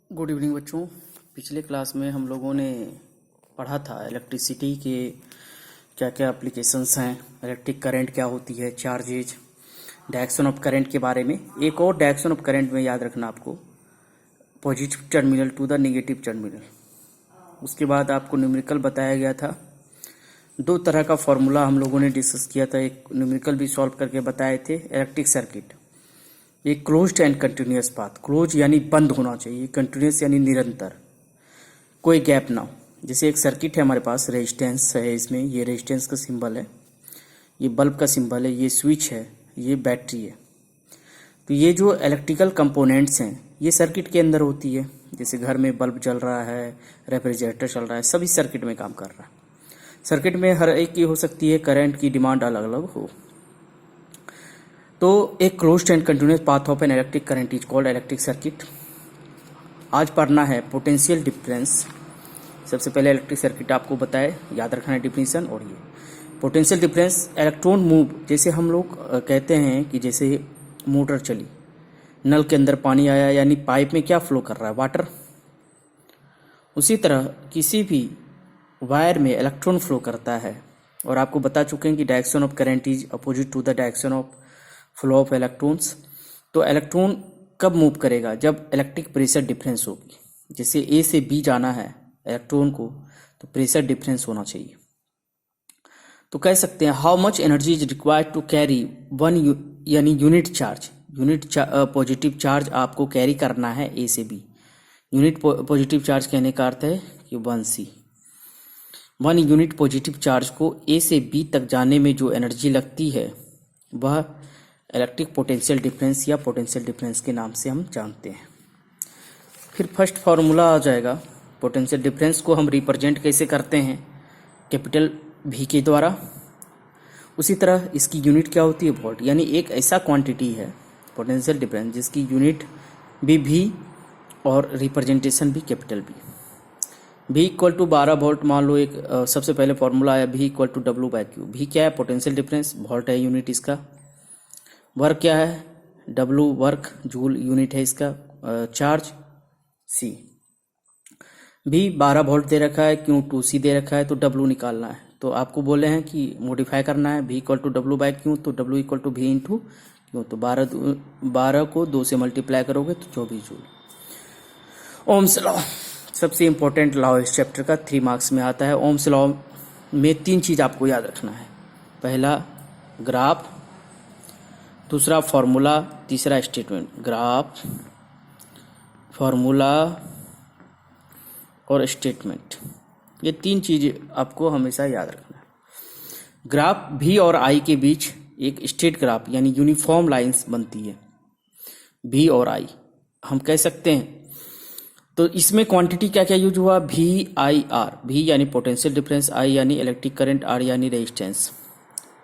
Good evening बच्चों। पिछले class में हम लोगों ने पढ़ा था इलेक्ट्रिसिटी के क्या क्या एप्लीकेशंस हैं, इलेक्ट्रिक करंट क्या होती है, चार्जेज, डायरेक्शन ऑफ करंट के बारे में। एक और डायरेक्शन ऑफ करंट में याद रखना आपको, positive terminal to the negative terminal. उसके बाद आपको न्यूमेरिकल बताया गया था। दो तरह का फॉर्मूला हम लोगों ने डिस्कस किया था, एक न्यूमेरिकल भी सॉल्व करके बताए थे। इलेक्ट्रिक सर्किट, एक closed end continuous path. Close यानी बंद होना चाहिए, कंटिन्यूअस यानी निरंतर, कोई गैप ना हो। जैसे एक सर्किट है हमारे पास, रेजिस्टेंस है, इसमें ये रेजिस्टेंस का सिंबल है, ये बल्ब का सिंबल है, ये स्विच है, ये बैटरी है। तो ये जो इलेक्ट्रिकल कंपोनेंट्स हैं ये सर्किट के अंदर होती है। जैसे घर में बल्ब जल रहा है, रेफ्रिजरेटर चल रहा है, सभी सर्किट में काम कर रहा है। सर्किट में हर एक की हो सकती है करंट की डिमांड अलग अलग हो। तो एक closed end continuous path of an electric current is called electric circuit. आज पढ़ना है पोटेंशियल डिफरेंस। सबसे पहले इलेक्ट्रिक सर्किट आपको बताए, याद रखना है डिफिनीशन। और ये पोटेंशियल डिफरेंस, इलेक्ट्रॉन मूव। जैसे हम लोग कहते हैं कि जैसे मोटर चली, नल के अंदर पानी आया, यानी पाइप में क्या फ्लो कर रहा है, वाटर। उसी तरह किसी भी वायर में इलेक्ट्रॉन फ्लो करता है। और आपको बता चुके हैं कि direction of current is opposite to the direction of flow of electrons. तो इलेक्ट्रॉन कब मूव करेगा, जब इलेक्ट्रिक प्रेशर डिफरेंस होगी। जैसे ए से बी जाना है इलेक्ट्रॉन को, तो प्रेशर डिफरेंस होना चाहिए। तो कह सकते हैं how much energy is required to carry one, यानी unit charge. Unit positive charge आपको कैरी करना है ए से बी। यूनिट पॉजिटिव चार्ज कहने का अर्थ है कि 1C। 1 यूनिट पॉजिटिव चार्ज को ए से बी तक जाने में जो एनर्जी लगती है वह इलेक्ट्रिक पोटेंशियल डिफरेंस या पोटेंशियल डिफरेंस के नाम से हम जानते हैं। फिर फर्स्ट फार्मूला आ जाएगा। पोटेंशियल डिफरेंस को हम रिप्रेजेंट कैसे करते हैं, कैपिटल V के द्वारा। उसी तरह इसकी यूनिट क्या होती है, वोल्ट। यानी एक ऐसा क्वांटिटी है पोटेंशियल डिफरेंस जिसकी यूनिट भी V और रिप्रेजेंटेशन भी capital V। V equal to 12 volt मान लो। एक सबसे पहले फॉर्मूला आया V equal to W/Q। V क्या है, पोटेंशियल डिफरेंस, वोल्ट है यूनिट इसका। वर्क क्या है, W वर्क, जूल यूनिट है इसका। Charge C। भी 12 वोल्ट दे रखा है, क्यों 2C दे रखा है, तो W निकालना है। तो आपको बोले हैं कि मॉडिफाई करना है, V इक्वल टू W/Q, तो W equal to V into Q, तो 12 को 2 से मल्टीप्लाई करोगे तो 24 जूल। ओम्स लॉ सबसे इंपॉर्टेंट लॉ इस चैप्टर का, 3 मार्क्स में आता है। ओम्स लॉ में 3 चीज़ आपको याद रखना है। पहला ग्राफ, दूसरा फॉर्मूला, तीसरा स्टेटमेंट। ग्राफ, फॉर्मूला और स्टेटमेंट, ये 3 चीज़ आपको हमेशा याद रखना है। ग्राफ V और I के बीच एक स्ट्रेट ग्राफ यानी यूनिफॉर्म लाइंस बनती है, V और I हम कह सकते हैं। तो इसमें क्वांटिटी क्या क्या यूज हुआ, VIR। V यानी पोटेंशियल डिफरेंस, I यानी इलेक्ट्रिक करंट, R यानी रेजिस्टेंस।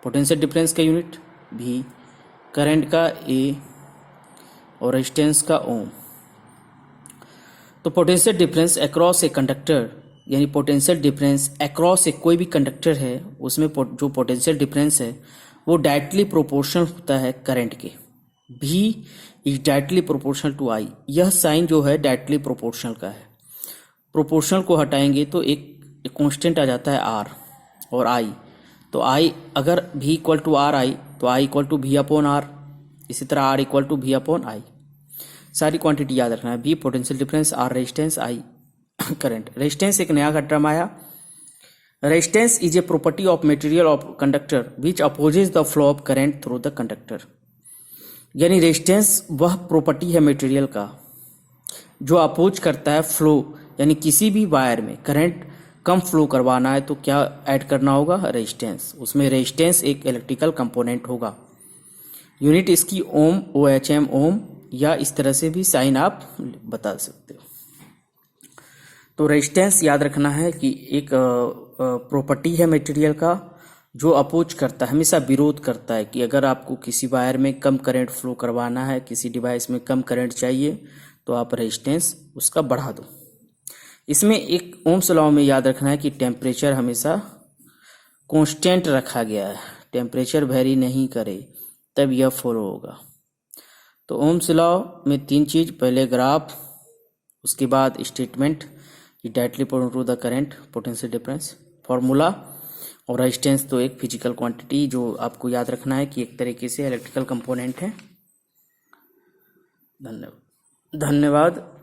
पोटेंशियल डिफरेंस का यूनिट V, करंट का A और रेजिस्टेंस का ओम। तो potential difference across a conductor, यानी पोटेंशियल डिफरेंस अक्रॉस ए कोई भी कंडक्टर है, उसमें जो पोटेंशियल डिफरेंस है वो डायरेक्टली प्रोपोर्शनल होता है करंट के। V is directly proportional to I। यह साइन जो है डायरेक्टली प्रोपोर्शनल का है। प्रोपोर्शनल को हटाएंगे तो एक कांस्टेंट आ जाता है R और I। तो I अगर V equal to R I, तो I equal to V upon R। इसी तरह R equal to V upon I। सारी क्वांटिटी याद रखना है। V potential difference, R resistance, I current. Resistance एक नया टर्म आया। Resistance is a property of material of conductor which opposes the flow of current through the conductor. यानी resistance वह property है मटेरियल का जो अपोज करता है फ्लो, यानी किसी भी वायर में करंट कम फ्लो करवाना है तो क्या ऐड करना होगा, रेजिस्टेंस। उसमें रेजिस्टेंस एक इलेक्ट्रिकल कंपोनेंट होगा। यूनिट इसकी ओम, OHM ओम, या इस तरह से भी साइन आप बता सकते हो। तो रेजिस्टेंस याद रखना है कि एक प्रॉपर्टी है मटेरियल का जो अपोज करता है, हमेशा विरोध करता है कि अगर आपको किसी वायर में कम करंट फ्लो करवाना है, किसी डिवाइस में कम करंट चाहिए, तो आप रेजिस्टेंस उसका बढ़ा दो। इसमें एक ओम्स लॉ में याद रखना है कि टेम्परेचर हमेशा कांस्टेंट रखा गया है, टेम्परेचर वेरी नहीं करे तब यह फॉलो होगा। तो ओम्स लॉ में 3 चीज, पहले ग्राफ, उसके बाद स्टेटमेंट कि directly proportional to the current potential difference, formula. और रेजिस्टेंस तो एक फिजिकल क्वांटिटी जो आपको याद रखना है कि एक तरीके से इलेक्ट्रिकल कंपोनेंट है। धन्यवाद।